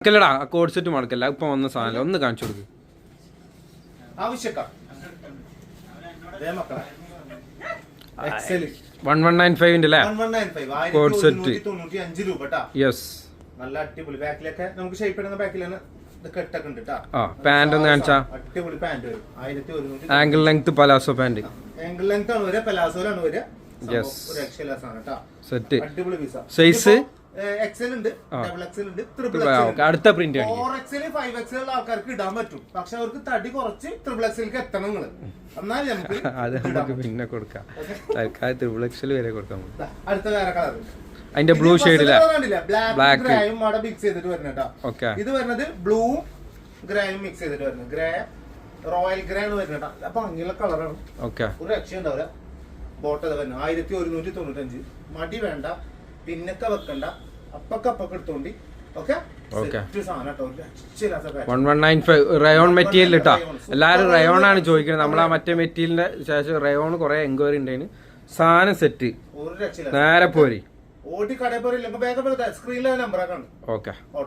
മടക്കല്ലടാ, code set മടക്കല്ല. ഇപ്പൊ വന്ന സാധനം ഒന്ന് കാണിച്ചു കൊടുക്ക്. ആവശ്യക്കാർ 1195 അല്ലേ കോഡ് സെറ്റ്? 1195 രൂപ. യെസ്, നല്ല അടിപൊളി. ബാക്കിലൊക്കെ നമുക്ക് ഷേപ്പ് ഇടുന്ന ബാക്കിലാണ് കെട്ടൊക്കെ ഉണ്ട് കേട്ടോ. പാന്റ് ഒന്ന് കാണിച്ചാ. അടിപൊളി പാന്റ് വരും. 1100. Angle length palazzo pant. Angle length ആണ് വരിക, പലാസോയിലാണ് വരിക. യെസ്, ഒരു എക്സൽ ആണ് കേട്ടോ. സെറ്റ്. അടിപൊളി പീസ. സൈസ് എക്സൽ ഉണ്ട്, ഡബിൾ എക്സൽ ഉണ്ട്, ട്രിപ്പിൾ അടുത്ത പ്രിന്റ് 4XL 5XL ഉള്ള ആൾക്കാർക്ക് ഇടാൻ പറ്റും. പക്ഷെ അവർക്ക് തടി കുറച്ച് ട്രിപ്പിൾ എക്സലിലേക്ക് എത്തണം നിങ്ങള്. എന്നാലും നമുക്ക് അത് നമുക്ക് പിന്നെ കൊടുക്കാം. തൽക്കാലം ട്രിപ്പിൾ എക്സൽ വരെ കൊടുക്കാം. അടുത്ത വേറെ കളർ അതിന്റെ ബ്ലൂ ഷെയ്ഡിലെ ബ്ലാക്ക് ഗ്രേയും അവിടെ മിക്സ് ചെയ്തിട്ട് വരുന്നത് കേട്ടോ. ഓക്കെ, ഇത് വരുന്നത് ബ്ലൂവും ഗ്രേയും മിക്സ് ചെയ്തിട്ട് വരുന്നത്. ഗ്രേ റോയൽ ഗ്രേ ആണ് വരുന്നത് കേട്ടോ. അപ്പൊ അങ്ങനെയുള്ള കളറാണ്. ഓക്കെ, ഒരു രക്ഷ ഉണ്ടാവില്ല. ബോട്ടത് വരുന്നത് 1195. മടി വേണ്ട, പിന്നൊക്കെ വെക്കണ്ട, അപ്പൊക്കെ എടുത്തോണ്ടി. ഓക്കെ, 1195 റയോൺ മെറ്റീരിയൽ ഇട്ടാ. എല്ലാരും റയോൺ ആണ് ചോദിക്കുന്നത്. നമ്മളാ മറ്റേ മെറ്റീരിയലിന്റെ ശേഷം റയോൺ കുറെ എൻക്വയറി ഉണ്ടായിരുന്നു. സാധനം സെറ്റ്, ഒരു രക്ഷ നേരെ പോരി. ഓടി കടയിൽ പോയി സ്ക്രീനിലെ നമ്പറൊക്കെ ഉണ്ട്. ഓക്കെ.